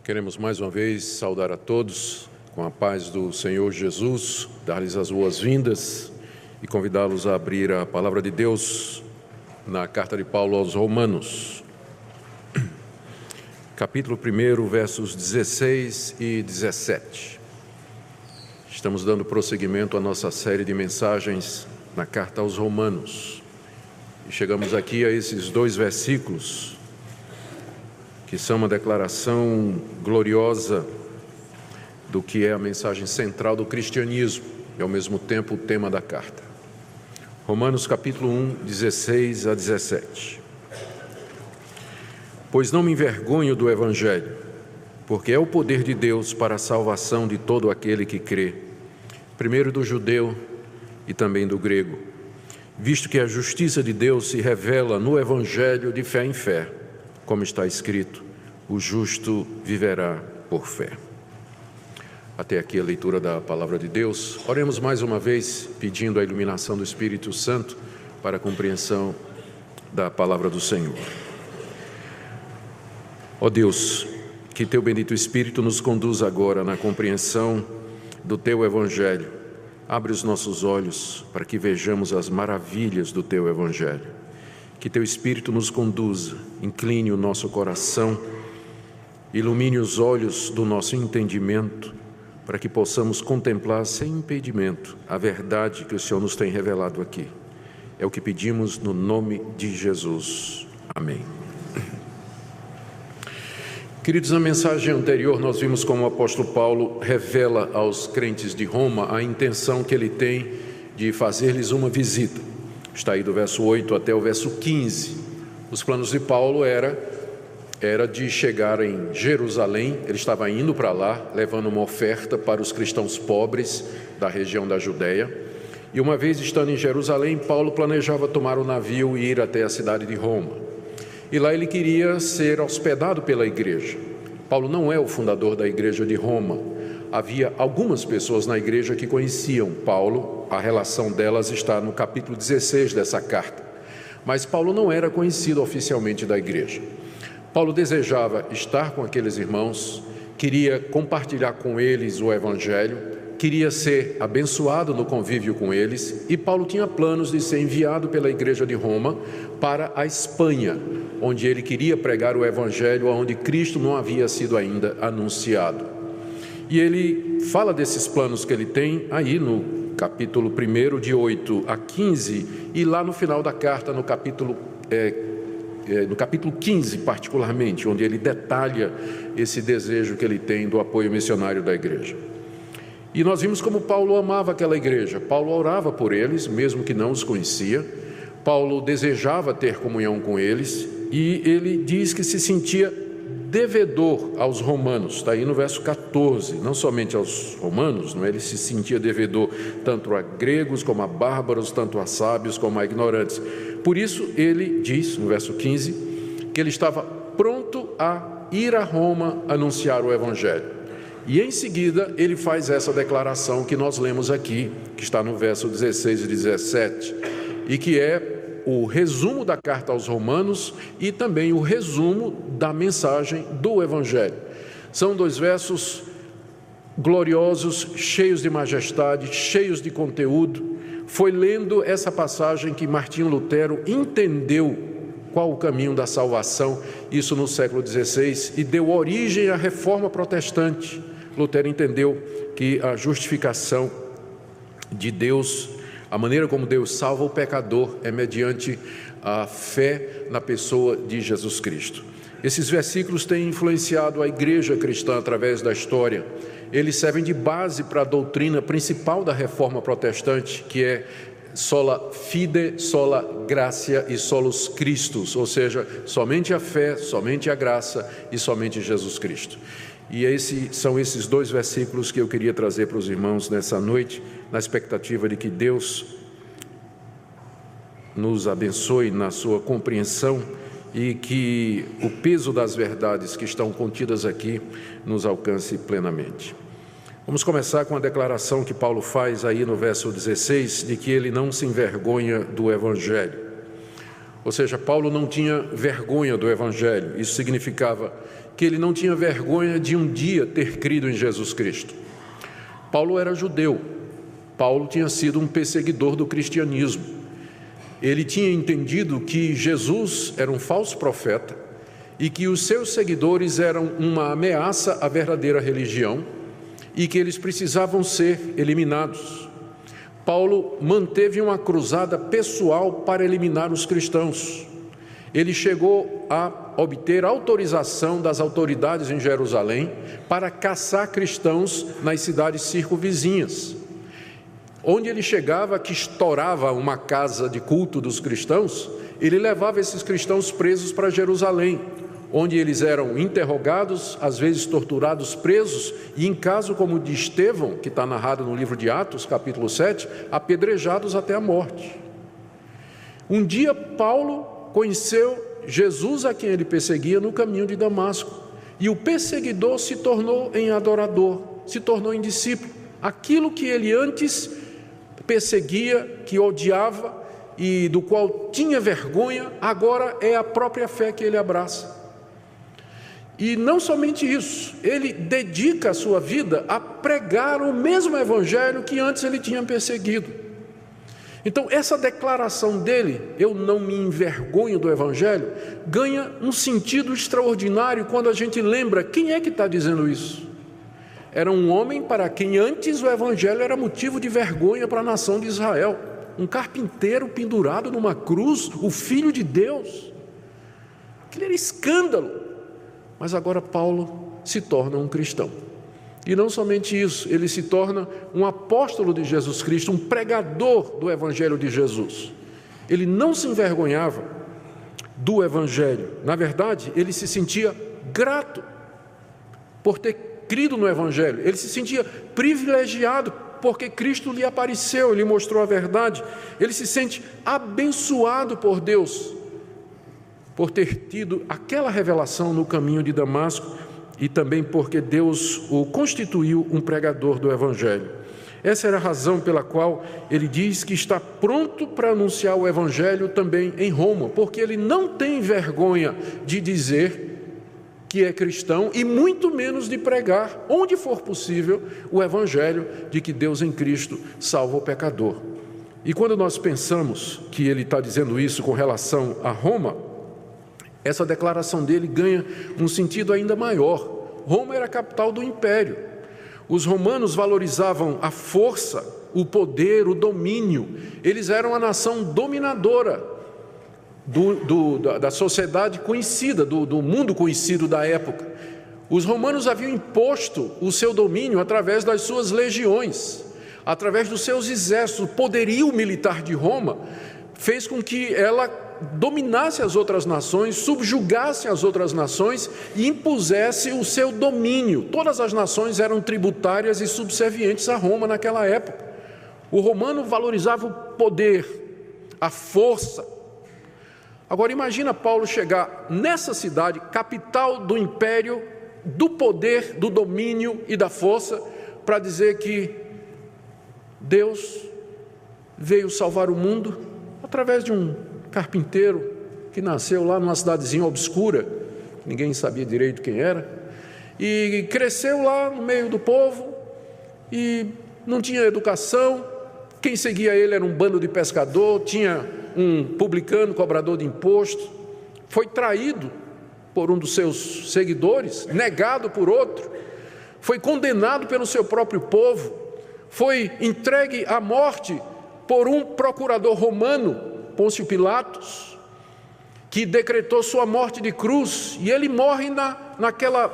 Queremos mais uma vez saudar a todos com a paz do Senhor Jesus, dar-lhes as boas-vindas e convidá-los a abrir a palavra de Deus na carta de Paulo aos Romanos, capítulo 1, versos 16 e 17. Estamos dando prosseguimento à nossa série de mensagens na carta aos Romanos e chegamos aqui a esses dois versículos que são uma declaração gloriosa do que é a mensagem central do cristianismo e, ao mesmo tempo, o tema da carta. Romanos, capítulo 1, 16 a 17. Pois não me envergonho do Evangelho, porque é o poder de Deus para a salvação de todo aquele que crê, primeiro do judeu e também do grego, visto que a justiça de Deus se revela no Evangelho de fé em fé, como está escrito, o justo viverá por fé. Até aqui a leitura da palavra de Deus. Oremos mais uma vez, pedindo a iluminação do Espírito Santo para a compreensão da palavra do Senhor. Ó Deus, que Teu bendito Espírito nos conduza agora na compreensão do Teu Evangelho. Abre os nossos olhos para que vejamos as maravilhas do Teu Evangelho. Que Teu Espírito nos conduza, incline o nosso coração, ilumine os olhos do nosso entendimento, para que possamos contemplar sem impedimento a verdade que o Senhor nos tem revelado aqui. É o que pedimos no nome de Jesus. Amém. Queridos, na mensagem anterior nós vimos como o apóstolo Paulo revela aos crentes de Roma a intenção que ele tem de fazer-lhes uma visita. Está aí do verso 8 até o verso 15. Os planos de Paulo era de chegar em Jerusalém. Ele estava indo para lá, levando uma oferta para os cristãos pobres da região da Judéia. E uma vez estando em Jerusalém, Paulo planejava tomar o navio e ir até a cidade de Roma. E lá ele queria ser hospedado pela igreja. Paulo não é o fundador da igreja de Roma. Havia algumas pessoas na igreja que conheciam Paulo, a relação delas está no capítulo 16 dessa carta. Mas Paulo não era conhecido oficialmente da igreja. Paulo desejava estar com aqueles irmãos, queria compartilhar com eles o Evangelho, queria ser abençoado no convívio com eles, e Paulo tinha planos de ser enviado pela igreja de Roma para a Espanha, onde ele queria pregar o Evangelho, onde Cristo não havia sido ainda anunciado. E ele fala desses planos que ele tem aí no capítulo 1, de 8 a 15, e lá no final da carta, no capítulo 15 particularmente, onde ele detalha esse desejo que ele tem do apoio missionário da igreja. E nós vimos como Paulo amava aquela igreja. Paulo orava por eles, mesmo que não os conhecia. Paulo desejava ter comunhão com eles, e ele diz que se sentia devedor aos romanos, está aí no verso 14, não somente aos romanos, não é? Ele se sentia devedor tanto a gregos como a bárbaros, tanto a sábios como a ignorantes. Por isso ele diz, no verso 15, que ele estava pronto a ir a Roma anunciar o Evangelho. E em seguida ele faz essa declaração que nós lemos aqui, que está no verso 16 e 17, e que é o resumo da carta aos Romanos e também o resumo da mensagem do Evangelho. São dois versos gloriosos, cheios de majestade, cheios de conteúdo. Foi lendo essa passagem que Martinho Lutero entendeu qual o caminho da salvação, isso no século XVI, e deu origem à Reforma Protestante. Lutero entendeu que a justificação de Deus, a maneira como Deus salva o pecador é mediante a fé na pessoa de Jesus Cristo. Esses versículos têm influenciado a igreja cristã através da história. Eles servem de base para a doutrina principal da Reforma Protestante, que é sola fide, sola gratia e solus Christus, ou seja, somente a fé, somente a graça e somente Jesus Cristo. E são esses dois versículos que eu queria trazer para os irmãos nessa noite, na expectativa de que Deus nos abençoe na sua compreensão e que o peso das verdades que estão contidas aqui nos alcance plenamente. Vamos começar com a declaração que Paulo faz aí no verso 16, de que ele não se envergonha do Evangelho. Ou seja, Paulo não tinha vergonha do Evangelho. Isso significava que ele não tinha vergonha de um dia ter crido em Jesus Cristo. Paulo era judeu. Paulo tinha sido um perseguidor do cristianismo. Ele tinha entendido que Jesus era um falso profeta e que os seus seguidores eram uma ameaça à verdadeira religião e que eles precisavam ser eliminados. Paulo manteve uma cruzada pessoal para eliminar os cristãos. Ele chegou a obter autorização das autoridades em Jerusalém para caçar cristãos nas cidades circunvizinhas. Onde ele chegava, que estourava uma casa de culto dos cristãos, ele levava esses cristãos presos para Jerusalém, onde eles eram interrogados, às vezes torturados, presos, e em caso como o de Estevão, que está narrado no livro de Atos, capítulo 7, apedrejados até a morte. Um dia Paulo conheceu Jesus, a quem ele perseguia, no caminho de Damasco, e o perseguidor se tornou em adorador, se tornou em discípulo. Aquilo que ele antes perseguia, que odiava e do qual tinha vergonha, agora é a própria fé que ele abraça. E não somente isso, ele dedica a sua vida a pregar o mesmo evangelho que antes ele tinha perseguido. Então, essa declaração dele, eu não me envergonho do evangelho, ganha um sentido extraordinário quando a gente lembra quem é que está dizendo isso. Era um homem para quem antes o evangelho era motivo de vergonha para a nação de Israel. Um carpinteiro pendurado numa cruz, o Filho de Deus. Aquilo era escândalo. Mas agora Paulo se torna um cristão. E não somente isso, ele se torna um apóstolo de Jesus Cristo, um pregador do evangelho de Jesus. Ele não se envergonhava do evangelho. Na verdade, ele se sentia grato por ter crido no evangelho. Ele se sentia privilegiado porque Cristo lhe apareceu, lhe mostrou a verdade. Ele se sente abençoado por Deus por ter tido aquela revelação no caminho de Damasco e também porque Deus o constituiu um pregador do evangelho. Essa era a razão pela qual ele diz que está pronto para anunciar o evangelho também em Roma, porque ele não tem vergonha de dizer que é cristão e muito menos de pregar, onde for possível, o evangelho de que Deus em Cristo salva o pecador. E quando nós pensamos que ele está dizendo isso com relação a Roma, essa declaração dele ganha um sentido ainda maior. Roma era a capital do império. Os romanos valorizavam a força, o poder, o domínio. Eles eram a nação dominadora da sociedade conhecida, do mundo conhecido da época. Os romanos haviam imposto o seu domínio através das suas legiões, através dos seus exércitos. O poderio militar de Roma fez com que ela dominasse as outras nações, subjugasse as outras nações e impusesse o seu domínio. Todas as nações eram tributárias e subservientes a Roma naquela época. O romano valorizava o poder, a força. Agora imagina Paulo chegar nessa cidade, capital do império, do poder, do domínio e da força, para dizer que Deus veio salvar o mundo através de um carpinteiro que nasceu lá numa cidadezinha obscura, ninguém sabia direito quem era, e cresceu lá no meio do povo e não tinha educação. Quem seguia ele era um bando de pescador, tinha um publicano, cobrador de imposto, foi traído por um dos seus seguidores, negado por outro, foi condenado pelo seu próprio povo, foi entregue à morte por um procurador romano, Pôncio Pilatos, que decretou sua morte de cruz, e ele morre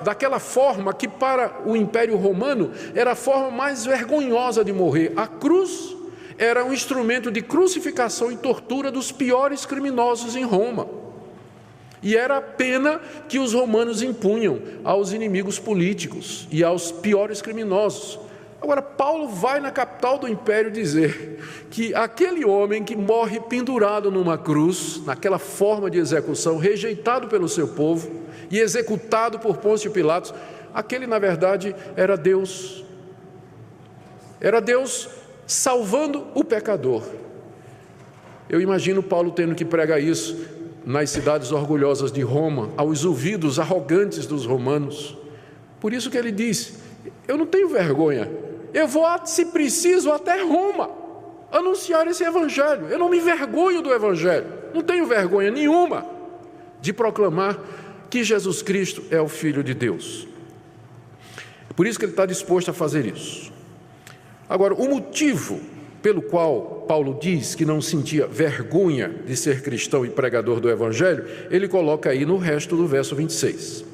daquela forma que para o Império Romano era a forma mais vergonhosa de morrer. A cruz era um instrumento de crucificação e tortura dos piores criminosos em Roma, e era a pena que os romanos impunham aos inimigos políticos e aos piores criminosos. Agora, Paulo vai na capital do império dizer que aquele homem que morre pendurado numa cruz, naquela forma de execução, rejeitado pelo seu povo e executado por Pôncio Pilatos, aquele, na verdade, era Deus. Era Deus salvando o pecador. Eu imagino Paulo tendo que pregar isso nas cidades orgulhosas de Roma, aos ouvidos arrogantes dos romanos. Por isso que ele disse: eu não tenho vergonha, eu vou, se preciso, até Roma, anunciar esse evangelho. Eu não me envergonho do evangelho, não tenho vergonha nenhuma de proclamar que Jesus Cristo é o Filho de Deus. Por isso que ele está disposto a fazer isso. Agora, o motivo pelo qual Paulo diz que não sentia vergonha de ser cristão e pregador do evangelho, ele coloca aí no resto do verso 26.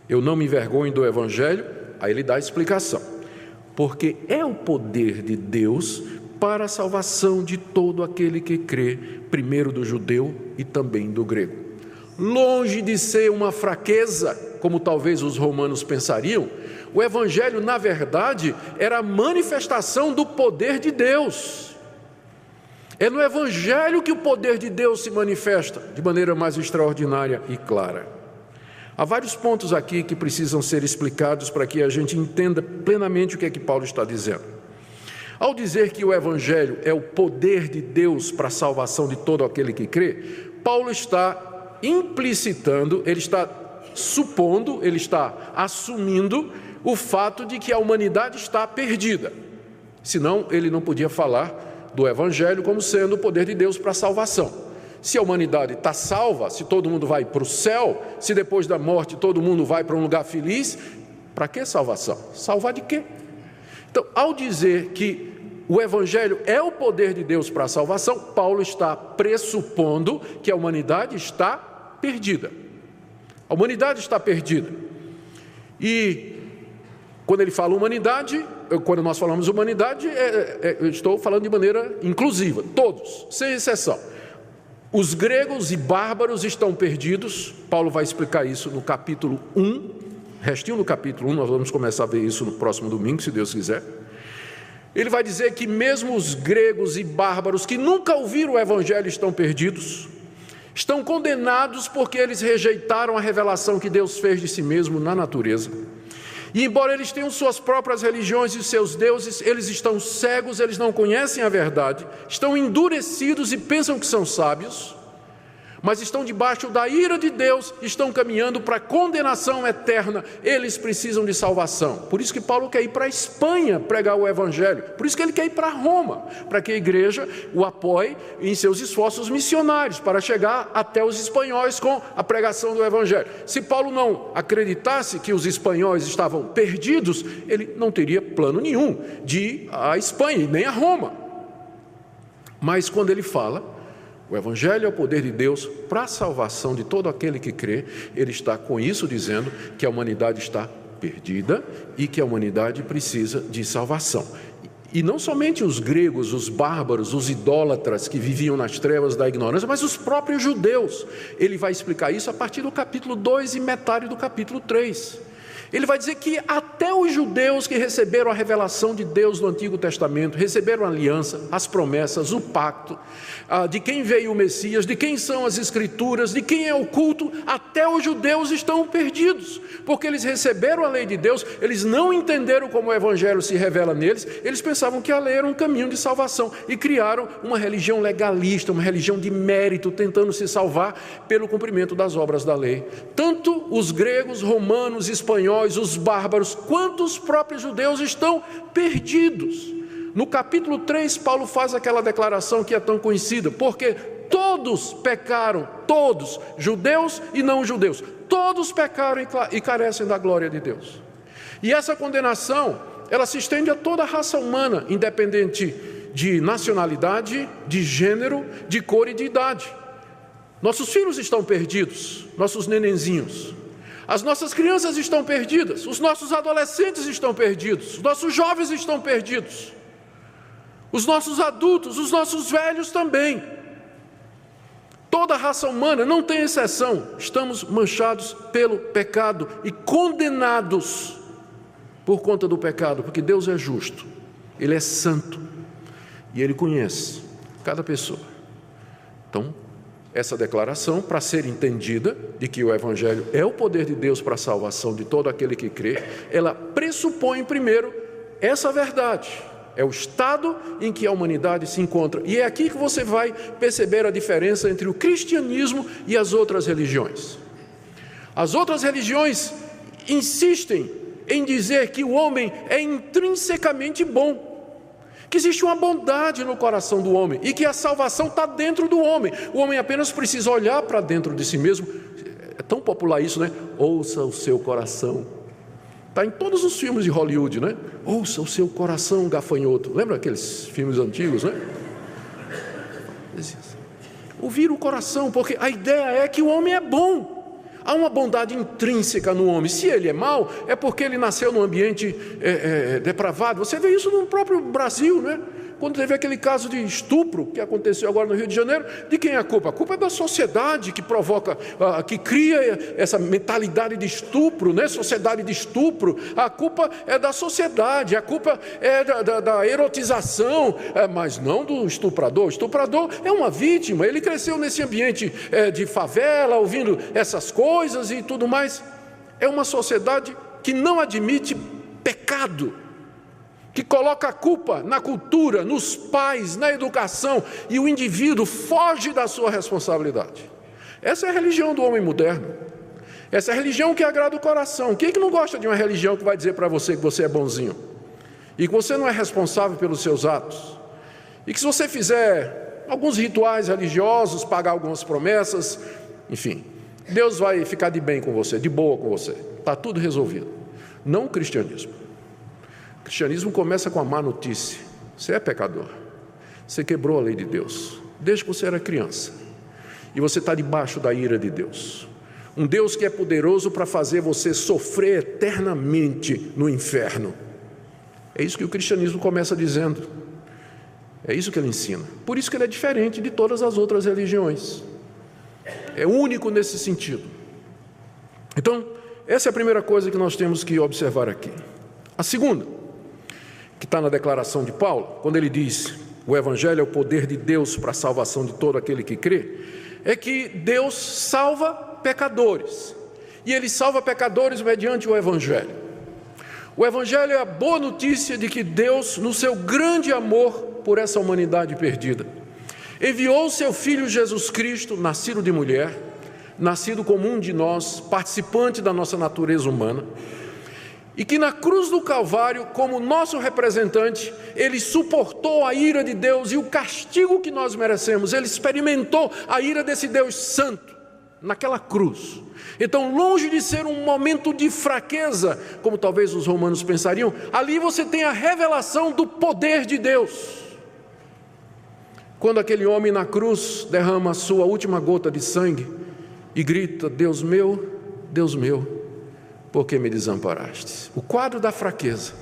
Eu não me envergonho do evangelho, aí ele dá a explicação. Porque é o poder de Deus para a salvação de todo aquele que crê, primeiro do judeu e também do grego. Longe de ser uma fraqueza, como talvez os romanos pensariam, o evangelho, na verdade, era a manifestação do poder de Deus. É no evangelho que o poder de Deus se manifesta de maneira mais extraordinária e clara. Há vários pontos aqui que precisam ser explicados para que a gente entenda plenamente o que é que Paulo está dizendo. Ao dizer que o evangelho é o poder de Deus para a salvação de todo aquele que crê, Paulo está implicitando, ele está supondo, ele está assumindo o fato de que a humanidade está perdida. Senão, ele não podia falar do evangelho como sendo o poder de Deus para a salvação. Se a humanidade está salva, se todo mundo vai para o céu, se depois da morte todo mundo vai para um lugar feliz, para que salvação? Salvar de quê? Então, ao dizer que o evangelho é o poder de Deus para a salvação, Paulo está pressupondo que a humanidade está perdida. A humanidade está perdida. E quando ele fala humanidade, quando nós falamos humanidade, eu estou falando de maneira inclusiva, todos, sem exceção. Os gregos e bárbaros estão perdidos. Paulo vai explicar isso no capítulo 1, restinho do capítulo 1, nós vamos começar a ver isso no próximo domingo, se Deus quiser. Ele vai dizer que mesmo os gregos e bárbaros que nunca ouviram o evangelho estão perdidos, estão condenados porque eles rejeitaram a revelação que Deus fez de si mesmo na natureza. E embora eles tenham suas próprias religiões e seus deuses, eles estão cegos, eles não conhecem a verdade, estão endurecidos e pensam que são sábios, mas estão debaixo da ira de Deus, estão caminhando para a condenação eterna, eles precisam de salvação. Por isso que Paulo quer ir para a Espanha pregar o evangelho, por isso que ele quer ir para Roma, para que a igreja o apoie em seus esforços missionários, para chegar até os espanhóis com a pregação do evangelho. Se Paulo não acreditasse que os espanhóis estavam perdidos, ele não teria plano nenhum de ir à Espanha, nem a Roma. Mas quando ele fala, o evangelho é o poder de Deus para a salvação de todo aquele que crê, ele está com isso dizendo que a humanidade está perdida e que a humanidade precisa de salvação. E não somente os gregos, os bárbaros, os idólatras que viviam nas trevas da ignorância, mas os próprios judeus. Ele vai explicar isso a partir do capítulo 2 e metade do capítulo 3. Ele vai dizer que até os judeus que receberam a revelação de Deus no Antigo Testamento, receberam a aliança, as promessas, o pacto, de quem veio o Messias, de quem são as Escrituras, de quem é o culto, até os judeus estão perdidos, porque eles receberam a lei de Deus, eles não entenderam como o Evangelho se revela neles, eles pensavam que a lei era um caminho de salvação e criaram uma religião legalista, uma religião de mérito, tentando se salvar pelo cumprimento das obras da lei. Tanto os gregos, romanos, espanhóis, os bárbaros, quanto os próprios judeus estão perdidos. No capítulo 3, Paulo faz aquela declaração que é tão conhecida, porque todos pecaram, todos, judeus e não judeus, todos pecaram e carecem da glória de Deus. E essa condenação, ela se estende a toda a raça humana, independente de nacionalidade, de gênero, de cor e de idade. Nossos filhos estão perdidos, nossos nenenzinhos. As nossas crianças estão perdidas, os nossos adolescentes estão perdidos, os nossos jovens estão perdidos, os nossos adultos, os nossos velhos também. Toda a raça humana, não tem exceção, estamos manchados pelo pecado e condenados por conta do pecado, porque Deus é justo, Ele é santo e Ele conhece cada pessoa. Então, essa declaração, para ser entendida, de que o Evangelho é o poder de Deus para a salvação de todo aquele que crê, ela pressupõe primeiro essa verdade, É o estado em que a humanidade se encontra. E é aqui que você vai perceber a diferença entre o cristianismo e as outras religiões. As outras religiões insistem em dizer que o homem é intrinsecamente bom, que existe uma bondade no coração do homem e que a salvação está dentro do homem. O homem apenas precisa olhar para dentro de si mesmo. É tão popular isso, né? Ouça o seu coração. Está em todos os filmes de Hollywood, né? Ouça o seu coração, gafanhoto. Lembra aqueles filmes antigos, né? Ouvir o coração, porque a ideia é que o homem é bom. Há uma bondade intrínseca no homem. Se ele é mau, é porque ele nasceu num ambiente depravado. Você vê isso no próprio Brasil, né? Quando teve aquele caso de estupro que aconteceu agora no Rio de Janeiro, de quem é a culpa? A culpa é da sociedade que provoca, que cria essa mentalidade de estupro, né? Sociedade de estupro. A culpa é da sociedade, a culpa é da erotização, mas não do estuprador. O estuprador é uma vítima, ele cresceu nesse ambiente de favela, ouvindo essas coisas e tudo mais. É uma sociedade que não admite pecado, que coloca a culpa na cultura, nos pais, na educação, e o indivíduo foge da sua responsabilidade. Essa é a religião do homem moderno. Essa é a religião que agrada o coração. Quem é que não gosta de uma religião que vai dizer para você que você é bonzinho? E que você não é responsável pelos seus atos? E que se você fizer alguns rituais religiosos, pagar algumas promessas, enfim, Deus vai ficar de bem com você, de boa com você. Está tudo resolvido. Não o cristianismo. O cristianismo começa com a má notícia: você é pecador, você quebrou a lei de Deus, desde que você era criança, e você está debaixo da ira de Deus, um Deus que é poderoso para fazer você sofrer eternamente no inferno. É isso que o cristianismo começa dizendo, é isso que ele ensina. Por isso que ele é diferente de todas as outras religiões, é único nesse sentido. Então, essa é a primeira coisa que nós temos que observar aqui. A segunda, que está na declaração de Paulo, quando ele diz: o Evangelho é o poder de Deus para a salvação de todo aquele que crê, é que Deus salva pecadores, e Ele salva pecadores mediante o Evangelho. O Evangelho é a boa notícia de que Deus, no seu grande amor por essa humanidade perdida, enviou o seu Filho Jesus Cristo, nascido de mulher, nascido como um de nós, participante da nossa natureza humana, e que na cruz do Calvário, como nosso representante, Ele suportou a ira de Deus e o castigo que nós merecemos. Ele experimentou a ira desse Deus santo naquela cruz. Então, longe de ser um momento de fraqueza, como talvez os romanos pensariam, ali você tem a revelação do poder de Deus. Quando aquele homem na cruz derrama a sua última gota de sangue e grita: Deus meu, por que me desamparaste? O quadro da fraqueza,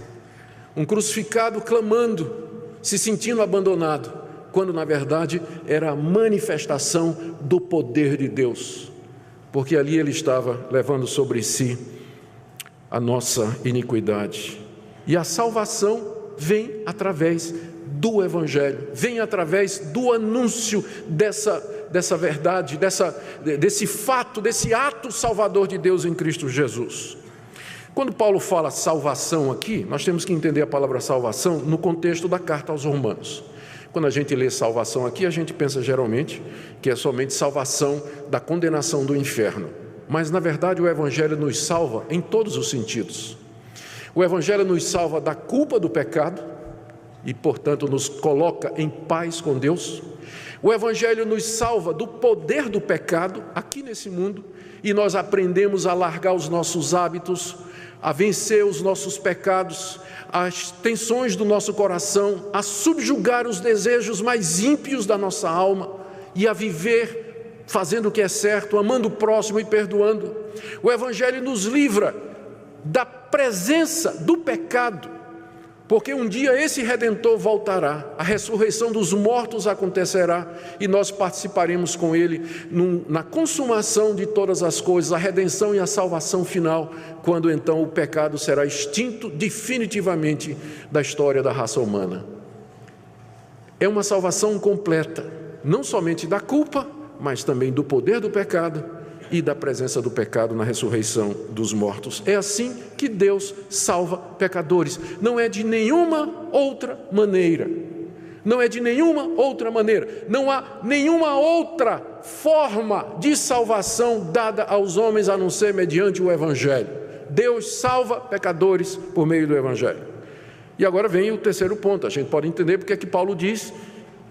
um crucificado clamando, se sentindo abandonado, quando na verdade era a manifestação do poder de Deus, porque ali ele estava levando sobre si a nossa iniquidade. E a salvação vem através do Evangelho, vem através do anúncio dessa verdade, desse fato, desse ato salvador de Deus em Cristo Jesus. Quando Paulo fala salvação aqui, nós temos que entender a palavra salvação no contexto da carta aos Romanos. Quando a gente lê salvação aqui, a gente pensa geralmente que é somente salvação da condenação do inferno. Mas na verdade o Evangelho nos salva em todos os sentidos. O Evangelho nos salva da culpa do pecado e, portanto, nos coloca em paz com Deus. O Evangelho nos salva do poder do pecado aqui nesse mundo, e nós aprendemos a largar os nossos hábitos, a vencer os nossos pecados, as tensões do nosso coração, a subjugar os desejos mais ímpios da nossa alma e a viver fazendo o que é certo, amando o próximo e perdoando. O Evangelho nos livra da presença do pecado, porque um dia esse Redentor voltará, a ressurreição dos mortos acontecerá e nós participaremos com Ele na consumação de todas as coisas, a redenção e a salvação final, quando então o pecado será extinto definitivamente da história da raça humana. É uma salvação completa, não somente da culpa, mas também do poder do pecado e da presença do pecado na ressurreição dos mortos. É assim que Deus salva pecadores. Não é de nenhuma outra maneira. Não é de nenhuma outra maneira. Não há nenhuma outra forma de salvação dada aos homens a não ser mediante o Evangelho. Deus salva pecadores por meio do Evangelho. E agora vem o terceiro ponto. A gente pode entender porque é que Paulo diz,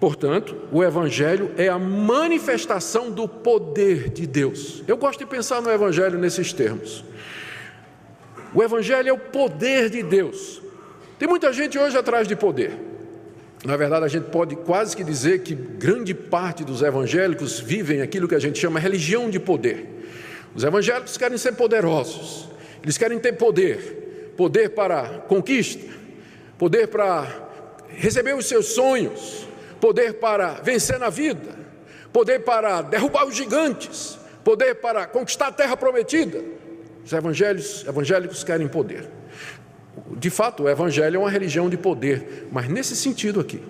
portanto, o Evangelho é a manifestação do poder de Deus. Eu gosto de pensar no Evangelho nesses termos. O Evangelho é o poder de Deus. Tem muita gente hoje atrás de poder. Na verdade, a gente pode quase que dizer que grande parte dos evangélicos vivem aquilo que a gente chama religião de poder. Os evangélicos querem ser poderosos, eles querem ter poder, poder para conquista, poder para receber os seus sonhos, poder para vencer na vida, poder para derrubar os gigantes, poder para conquistar a terra prometida. Os evangélicos querem poder. De fato, o Evangelho é uma religião de poder, mas nesse sentido aqui,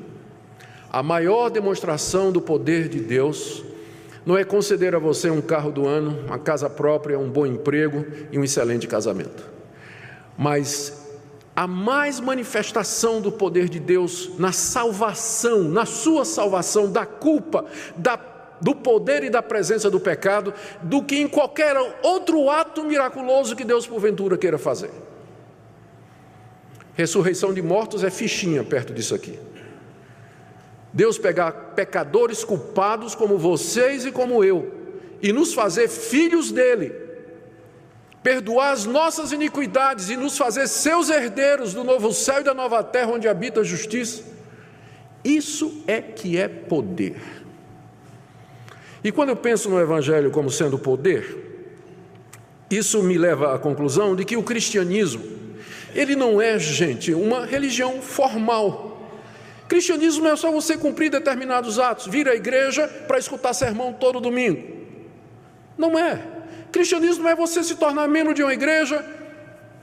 a maior demonstração do poder de Deus não é conceder a você um carro do ano, uma casa própria, um bom emprego e um excelente casamento. Mas a mais manifestação do poder de Deus na salvação, na sua salvação da culpa, do poder e da presença do pecado, do que em qualquer outro ato miraculoso que Deus porventura queira fazer. Ressurreição de mortos é fichinha perto disso aqui. Deus pegar pecadores culpados como vocês e como eu, e nos fazer filhos dele, perdoar as nossas iniquidades e nos fazer seus herdeiros do novo céu e da nova terra onde habita a justiça, isso é que é poder. E quando eu penso no Evangelho como sendo poder, isso me leva à conclusão de que o cristianismo, ele não é, gente, uma religião formal. Cristianismo não é só você cumprir determinados atos, vir à igreja para escutar sermão todo domingo. Não é. Cristianismo não é você se tornar membro de uma igreja,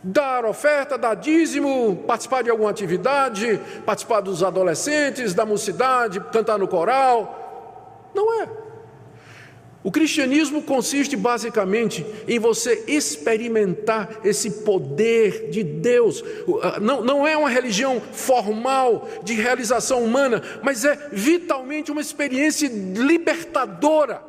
dar oferta, dar dízimo, participar de alguma atividade, participar dos adolescentes, da mocidade, cantar no coral. Não é. O cristianismo consiste basicamente em você experimentar esse poder de Deus. Não é uma religião formal de realização humana, mas é vitalmente uma experiência libertadora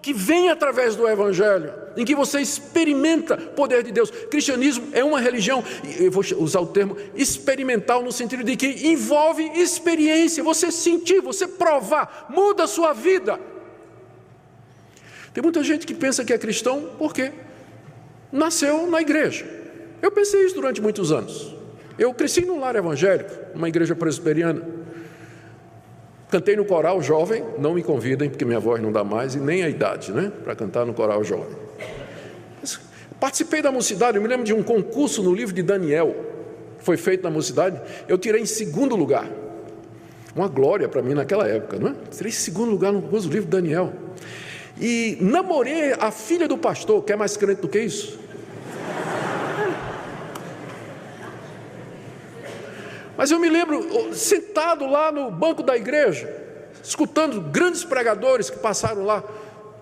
que vem através do Evangelho, em que você experimenta o poder de Deus. Cristianismo é uma religião, eu vou usar o termo experimental no sentido de que envolve experiência, você sentir, você provar, muda a sua vida. Tem muita gente que pensa que é cristão porque nasceu na igreja. Eu pensei isso durante muitos anos. Eu cresci num lar evangélico, numa igreja presbiteriana. Cantei no coral jovem, não me convidem porque minha voz não dá mais e nem a idade, né, para cantar no coral jovem. Participei da mocidade, eu me lembro de um concurso no livro de Daniel, que foi feito na mocidade, eu tirei em segundo lugar. Uma glória para mim naquela época, não é? Tirei em segundo lugar no concurso do livro de Daniel. E namorei a filha do pastor, que é mais crente do que isso. Mas eu me lembro, sentado lá no banco da igreja, escutando grandes pregadores que passaram lá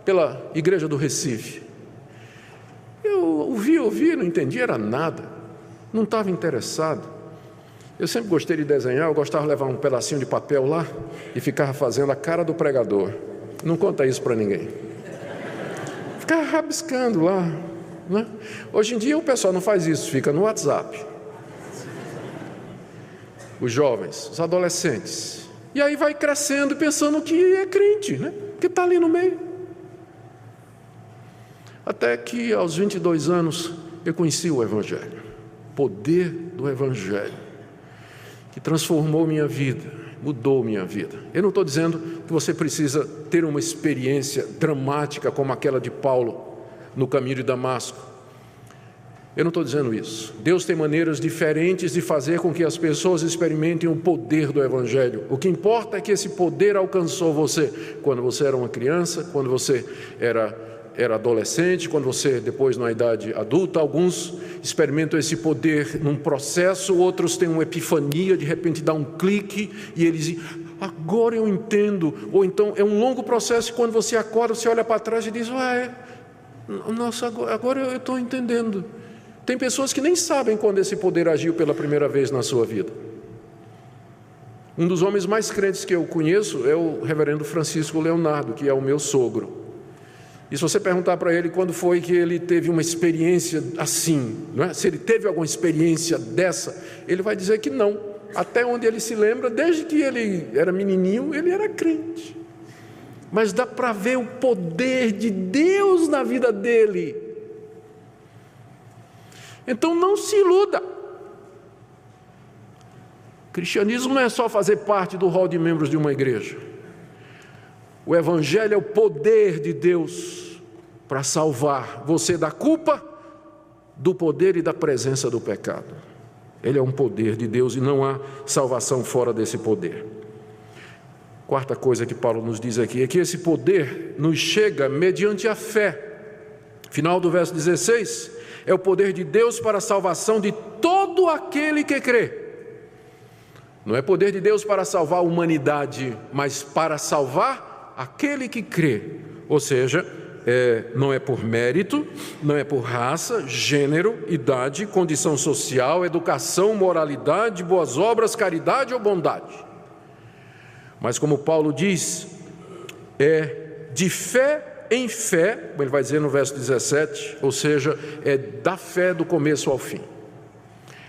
pela igreja do Recife. Eu ouvi, não entendia, era nada, não estava interessado. Eu sempre gostei de desenhar, eu gostava de levar um pedacinho de papel lá e ficava fazendo a cara do pregador. Não conta isso para ninguém. Ficava rabiscando lá, né? Hoje em dia o pessoal não faz isso, fica no WhatsApp. Os jovens, os adolescentes. E aí vai crescendo pensando que é crente, né? Que está ali no meio. Até que aos 22 anos eu conheci o Evangelho. O poder do Evangelho, que transformou minha vida, mudou minha vida. Eu não estou dizendo que você precisa ter uma experiência dramática como aquela de Paulo no caminho de Damasco. Eu não estou dizendo isso. Deus tem maneiras diferentes de fazer com que as pessoas experimentem o poder do Evangelho. O que importa é que esse poder alcançou você quando você era uma criança, quando você era adolescente, quando você depois na idade adulta. Alguns experimentam esse poder num processo, outros têm uma epifania, de repente dá um clique e eles dizem, agora eu entendo. Ou então é um longo processo e quando você acorda, você olha para trás e diz, Nossa, agora eu estou entendendo. Tem pessoas que nem sabem quando esse poder agiu pela primeira vez na sua vida. Um dos homens mais crentes que eu conheço é o reverendo Francisco Leonardo, que é o meu sogro. E se você perguntar para ele quando foi que ele teve uma experiência assim, não é? Se ele teve alguma experiência dessa, ele vai dizer que não. Até onde ele se lembra, desde que ele era menininho, ele era crente. Mas dá para ver o poder de Deus na vida dele. Então não se iluda. Cristianismo não é só fazer parte do rol de membros de uma igreja. O Evangelho é o poder de Deus para salvar você da culpa, do poder e da presença do pecado. Ele é um poder de Deus e não há salvação fora desse poder. Quarta coisa que Paulo nos diz aqui é que esse poder nos chega mediante a fé. Final do verso 16, é o poder de Deus para a salvação de todo aquele que crê. Não é poder de Deus para salvar a humanidade, mas para salvar aquele que crê. Ou seja, não é por mérito, não é por raça, gênero, idade, condição social, educação, moralidade, boas obras, caridade ou bondade. Mas como Paulo diz, é de fé em fé, como ele vai dizer no verso 17, ou seja, é da fé do começo ao fim.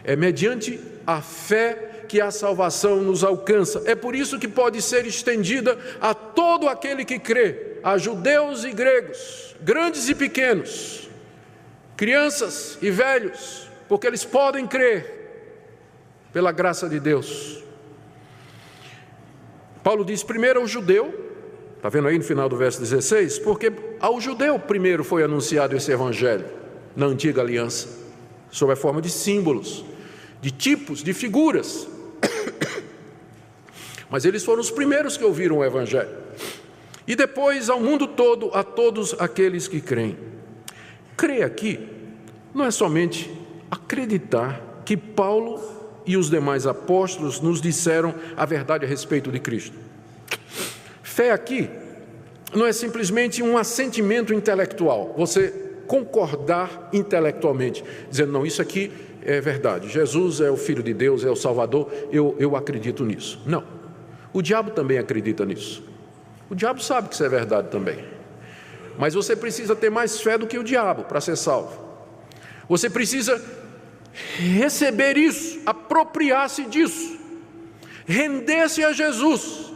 É mediante a fé que a salvação nos alcança. É por isso que pode ser estendida a todo aquele que crê, a judeus e gregos, grandes e pequenos, crianças e velhos, porque eles podem crer pela graça de Deus. Paulo diz primeiro ao judeu, está vendo aí no final do verso 16? Porque ao judeu primeiro foi anunciado esse evangelho, na antiga aliança, sob a forma de símbolos, de tipos, de figuras. Mas eles foram os primeiros que ouviram o evangelho. E depois ao mundo todo, a todos aqueles que creem. Crer aqui não é somente acreditar que Paulo e os demais apóstolos nos disseram a verdade a respeito de Cristo. Fé aqui não é simplesmente um assentimento intelectual, você concordar intelectualmente, dizendo, não, isso aqui é verdade, Jesus é o Filho de Deus, é o Salvador, eu acredito nisso. Não, o diabo também acredita nisso. O diabo sabe que isso é verdade também. Mas você precisa ter mais fé do que o diabo para ser salvo. Você precisa receber isso, apropriar-se disso, render-se a Jesus,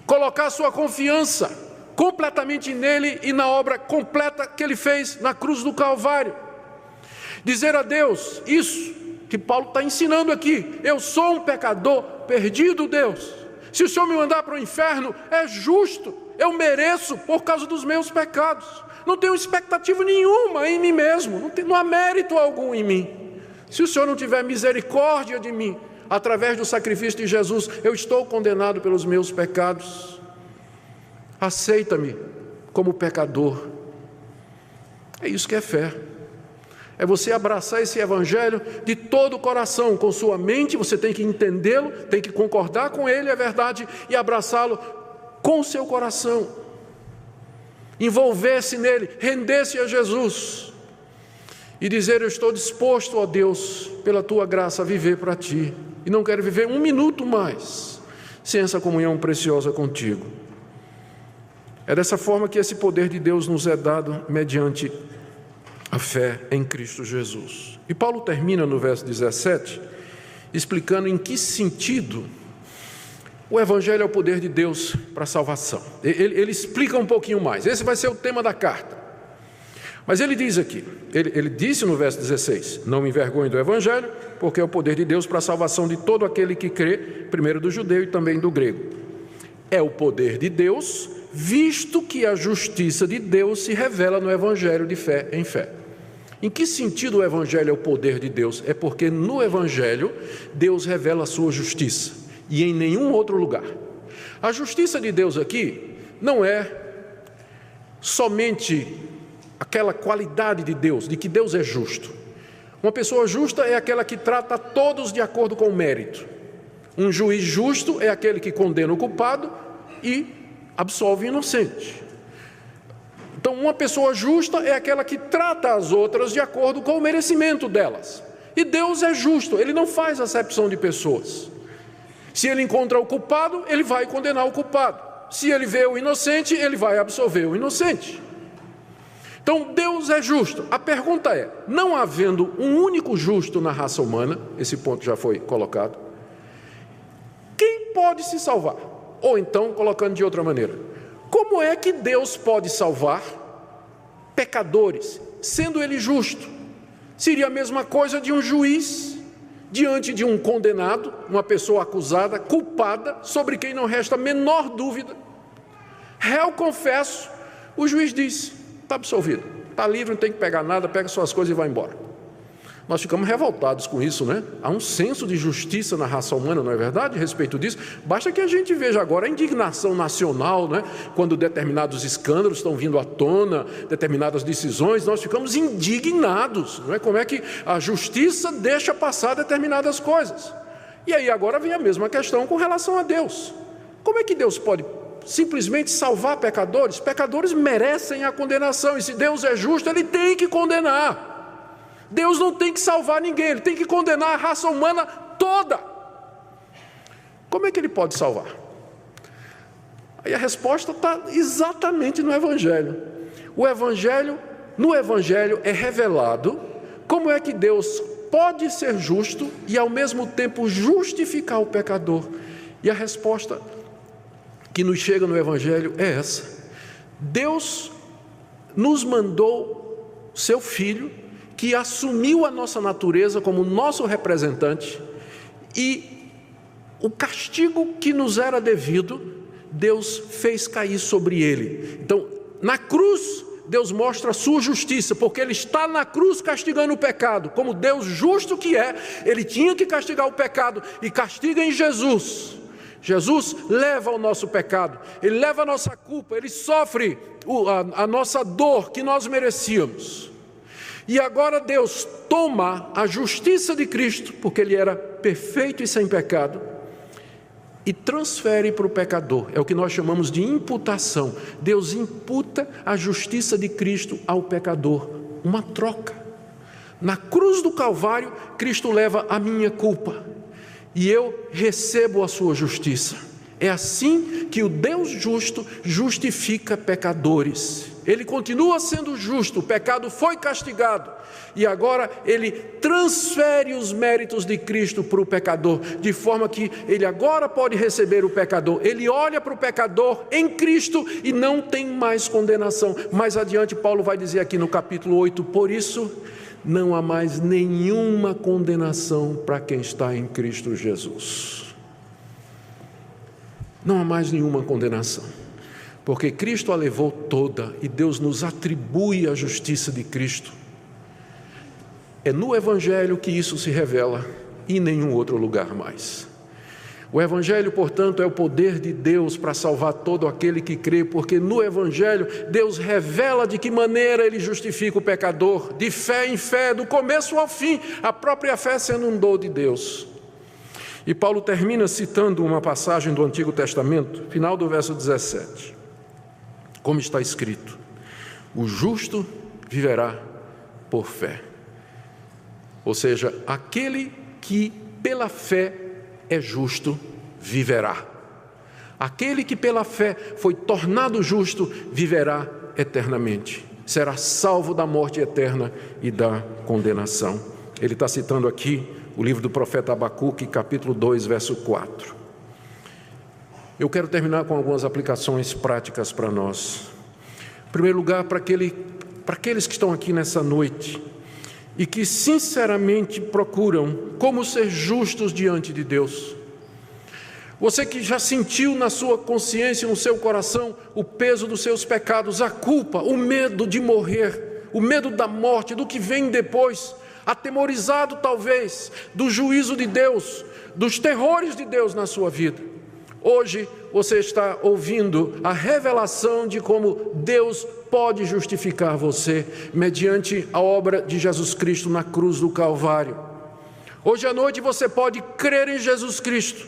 colocar sua confiança completamente nele e na obra completa que ele fez na cruz do Calvário. Dizer a Deus isso que Paulo está ensinando aqui: eu sou um pecador perdido, Deus. Se o Senhor me mandar para o inferno, é justo, eu mereço por causa dos meus pecados. Não tenho expectativa nenhuma em mim mesmo, não há mérito algum em mim. Se o Senhor não tiver misericórdia de mim, através do sacrifício de Jesus, eu estou condenado pelos meus pecados. Aceita-me como pecador. É isso que é fé. É você abraçar esse evangelho de todo o coração, com sua mente, você tem que entendê-lo, tem que concordar com ele, é verdade, e abraçá-lo com o seu coração. Envolver-se nele, render-se a Jesus e dizer: eu estou disposto, ó Deus, pela tua graça, a viver para ti, e não quero viver um minuto mais sem essa comunhão preciosa contigo. É dessa forma que esse poder de Deus nos é dado mediante a fé em Cristo Jesus. E Paulo termina no verso 17, explicando em que sentido o Evangelho é o poder de Deus para a salvação. Ele explica um pouquinho mais, esse vai ser o tema da carta. Mas ele diz aqui, ele disse no verso 16, não me envergonhe do Evangelho, porque é o poder de Deus para a salvação de todo aquele que crê, primeiro do judeu e também do grego. É o poder de Deus, visto que a justiça de Deus se revela no Evangelho de fé em fé. Em que sentido o Evangelho é o poder de Deus? É porque no Evangelho Deus revela a sua justiça, e em nenhum outro lugar. A justiça de Deus aqui não é somente aquela qualidade de Deus, de que Deus é justo. Uma pessoa justa é aquela que trata todos de acordo com o mérito. Um juiz justo é aquele que condena o culpado e absolve o inocente. Então, uma pessoa justa é aquela que trata as outras de acordo com o merecimento delas. E Deus é justo, Ele não faz acepção de pessoas. Se Ele encontra o culpado, Ele vai condenar o culpado. Se Ele vê o inocente, Ele vai absolver o inocente. Então, Deus é justo. A pergunta é, não havendo um único justo na raça humana, esse ponto já foi colocado, quem pode se salvar? Ou então, colocando de outra maneira, como é que Deus pode salvar pecadores, sendo Ele justo? Seria a mesma coisa de um juiz diante de um condenado, uma pessoa acusada, culpada, sobre quem não resta a menor dúvida. Réu, confesso, o juiz disse, está absolvido, está livre, não tem que pegar nada, pega suas coisas e vai embora. Nós ficamos revoltados com isso, né? Há um senso de justiça na raça humana, não é verdade, a respeito disso? Basta que a gente veja agora a indignação nacional, né? Quando determinados escândalos estão vindo à tona, determinadas decisões, nós ficamos indignados, não é? Como é que a justiça deixa passar determinadas coisas? E aí agora vem a mesma questão com relação a Deus. Como é que Deus pode simplesmente salvar pecadores? Pecadores merecem a condenação, e se Deus é justo, Ele tem que condenar. Deus não tem que salvar ninguém, Ele tem que condenar a raça humana toda. Como é que Ele pode salvar? Aí a resposta está exatamente no Evangelho. No Evangelho é revelado como é que Deus pode ser justo e ao mesmo tempo justificar o pecador. E a resposta que nos chega no Evangelho é essa: Deus nos mandou seu Filho, que assumiu a nossa natureza como nosso representante, e o castigo que nos era devido, Deus fez cair sobre Ele. Então, na cruz, Deus mostra a sua justiça, porque Ele está na cruz castigando o pecado. Como Deus justo que é, Ele tinha que castigar o pecado, e castiga em Jesus. Jesus leva o nosso pecado, Ele leva a nossa culpa, Ele sofre a nossa dor que nós merecíamos. E agora Deus toma a justiça de Cristo, porque Ele era perfeito e sem pecado, e transfere para o pecador. É o que nós chamamos de imputação. Deus imputa a justiça de Cristo ao pecador. Uma troca. Na cruz do Calvário, Cristo leva a minha culpa, e eu recebo a sua justiça. É assim que o Deus justo justifica pecadores. Ele continua sendo justo, o pecado foi castigado, e agora Ele transfere os méritos de Cristo para o pecador, de forma que ele agora pode receber o pecador. Ele olha para o pecador em Cristo e não tem mais condenação. Mais adiante Paulo vai dizer aqui no capítulo 8, por isso não há mais nenhuma condenação para quem está em Cristo Jesus. Não há mais nenhuma condenação, porque Cristo a levou toda, e Deus nos atribui a justiça de Cristo. É no Evangelho que isso se revela, e em nenhum outro lugar mais. O Evangelho, portanto, é o poder de Deus para salvar todo aquele que crê, porque no Evangelho Deus revela de que maneira Ele justifica o pecador, de fé em fé, do começo ao fim, a própria fé sendo um dom de Deus. E Paulo termina citando uma passagem do Antigo Testamento, final do verso 17. Como está escrito, o justo viverá por fé. Ou seja, aquele que pela fé é justo, viverá. Aquele que pela fé foi tornado justo, viverá eternamente. Será salvo da morte eterna e da condenação. Ele está citando aqui o livro do profeta Abacuque, capítulo 2, verso 4. Eu quero terminar com algumas aplicações práticas para nós. Em primeiro lugar, para aqueles que estão aqui nessa noite e que sinceramente procuram como ser justos diante de Deus. Você que já sentiu na sua consciência, no seu coração, o peso dos seus pecados, a culpa, o medo de morrer, o medo da morte, do que vem depois, atemorizado talvez do juízo de Deus, dos terrores de Deus na sua vida. Hoje você está ouvindo a revelação de como Deus pode justificar você mediante a obra de Jesus Cristo na cruz do Calvário. Hoje à noite você pode crer em Jesus Cristo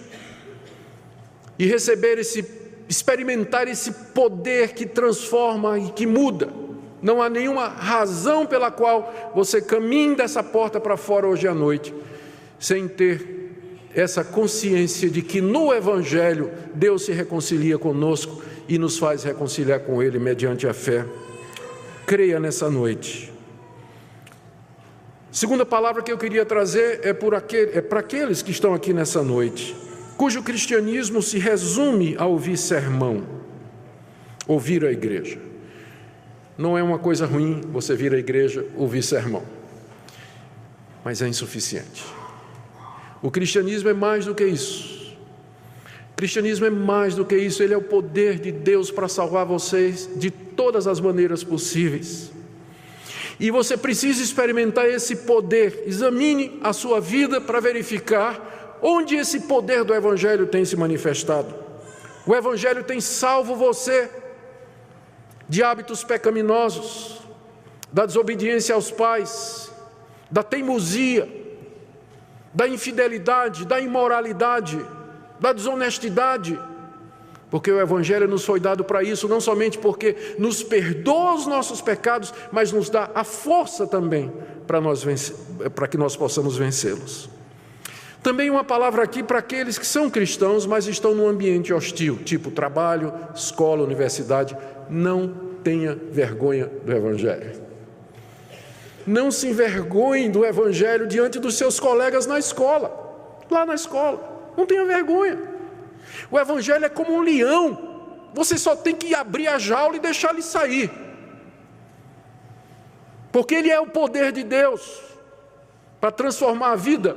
e receber esse experimentar esse poder que transforma e que muda. Não há nenhuma razão pela qual você caminhe dessa porta para fora hoje à noite sem ter essa consciência de que no Evangelho Deus se reconcilia conosco e nos faz reconciliar com Ele mediante a fé. Creia nessa noite. Segunda palavra que eu queria trazer é para aqueles que estão aqui nessa noite, cujo cristianismo se resume a ouvir sermão, ouvir a igreja. Não é uma coisa ruim você vir à igreja, ouvir sermão, mas é insuficiente. O cristianismo é mais do que isso. O cristianismo é mais do que isso. Ele é o poder de Deus para salvar vocês de todas as maneiras possíveis. E você precisa experimentar esse poder. Examine a sua vida para verificar onde esse poder do Evangelho tem se manifestado. O Evangelho tem salvo você de hábitos pecaminosos, da desobediência aos pais, da teimosia, da infidelidade, da imoralidade, da desonestidade, porque o Evangelho nos foi dado para isso, não somente porque nos perdoa os nossos pecados, mas nos dá a força também para que nós possamos vencê-los. Também uma palavra aqui para aqueles que são cristãos, mas estão num ambiente hostil, tipo trabalho, escola, universidade. Não tenha vergonha do Evangelho. Não se envergonhe do Evangelho diante dos seus colegas na escola, lá na escola. Não tenha vergonha. O Evangelho é como um leão. Você só tem que abrir a jaula e deixar ele sair. Porque ele é o poder de Deus para transformar a vida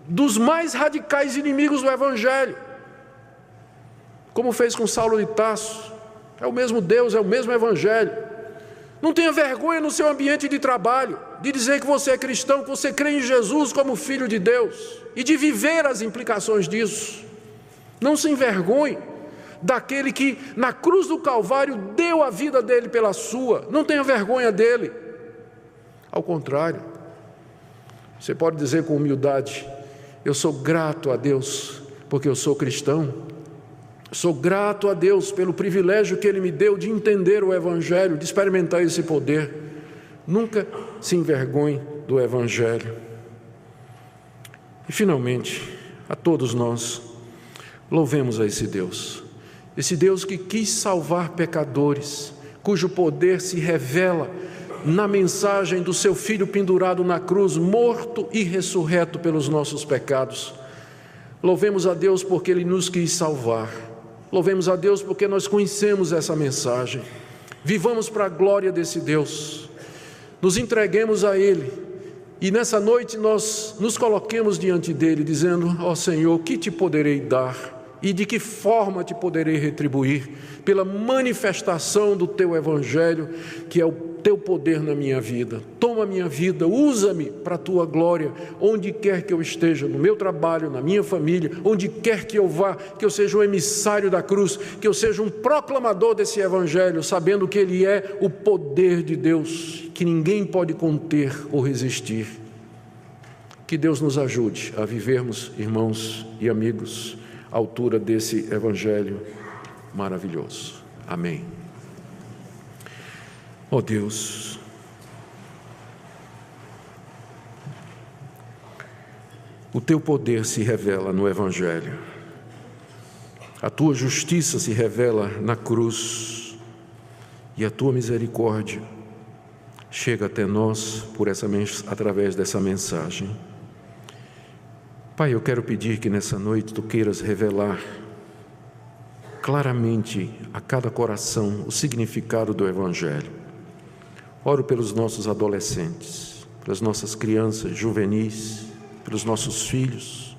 dos mais radicais inimigos do Evangelho. Como fez com Saulo de Tarso. É o mesmo Deus, é o mesmo Evangelho. Não tenha vergonha no seu ambiente de trabalho, de dizer que você é cristão, que você crê em Jesus como Filho de Deus, e de viver as implicações disso. Não se envergonhe daquele que na cruz do Calvário deu a vida dele pela sua. Não tenha vergonha dele. Ao contrário, você pode dizer com humildade: eu sou grato a Deus porque eu sou cristão. Sou grato a Deus pelo privilégio que Ele me deu de entender o Evangelho, de experimentar esse poder. Nunca se envergonhe do Evangelho. E finalmente, a todos nós, louvemos a esse Deus que quis salvar pecadores, cujo poder se revela na mensagem do seu Filho pendurado na cruz, morto e ressurreto pelos nossos pecados. Louvemos a Deus porque Ele nos quis salvar. Louvemos a Deus porque nós conhecemos essa mensagem. Vivamos para a glória desse Deus. Nos entreguemos a Ele. E nessa noite nós nos coloquemos diante dEle, dizendo: ó Senhor, que te poderei dar? E de que forma te poderei retribuir? Pela manifestação do Teu Evangelho, que é o Teu poder na minha vida. Toma a minha vida, usa-me para a Tua glória, onde quer que eu esteja, no meu trabalho, na minha família, onde quer que eu vá, que eu seja um emissário da cruz, que eu seja um proclamador desse Evangelho, sabendo que ele é o poder de Deus, que ninguém pode conter ou resistir. Que Deus nos ajude a vivermos, irmãos e amigos, à altura desse Evangelho maravilhoso. Amém. Ó Deus, o Teu poder se revela no Evangelho, a Tua justiça se revela na cruz e a Tua misericórdia chega até nós através dessa mensagem. Pai, eu quero pedir que nessa noite Tu queiras revelar claramente a cada coração o significado do Evangelho. Oro pelos nossos adolescentes, pelas nossas crianças juvenis, pelos nossos filhos.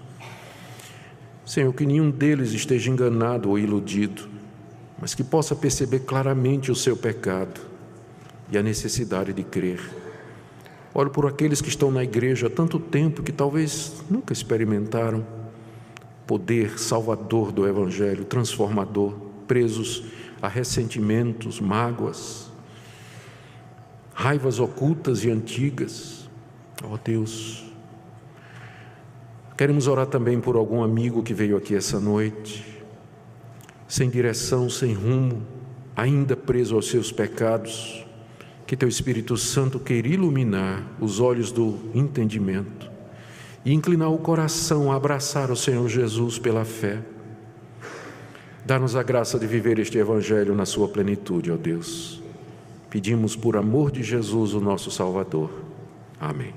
Senhor, que nenhum deles esteja enganado ou iludido, mas que possa perceber claramente o seu pecado e a necessidade de crer. Oro por aqueles que estão na igreja há tanto tempo que talvez nunca experimentaram o poder salvador do Evangelho, transformador, presos a ressentimentos, mágoas, raivas ocultas e antigas. Ó Deus, queremos orar também por algum amigo que veio aqui essa noite sem direção, sem rumo, ainda preso aos seus pecados, que Teu Espírito Santo queira iluminar os olhos do entendimento e inclinar o coração a abraçar o Senhor Jesus pela fé. Dá-nos a graça de viver este Evangelho na sua plenitude, ó Deus. Pedimos por amor de Jesus, o nosso Salvador. Amém.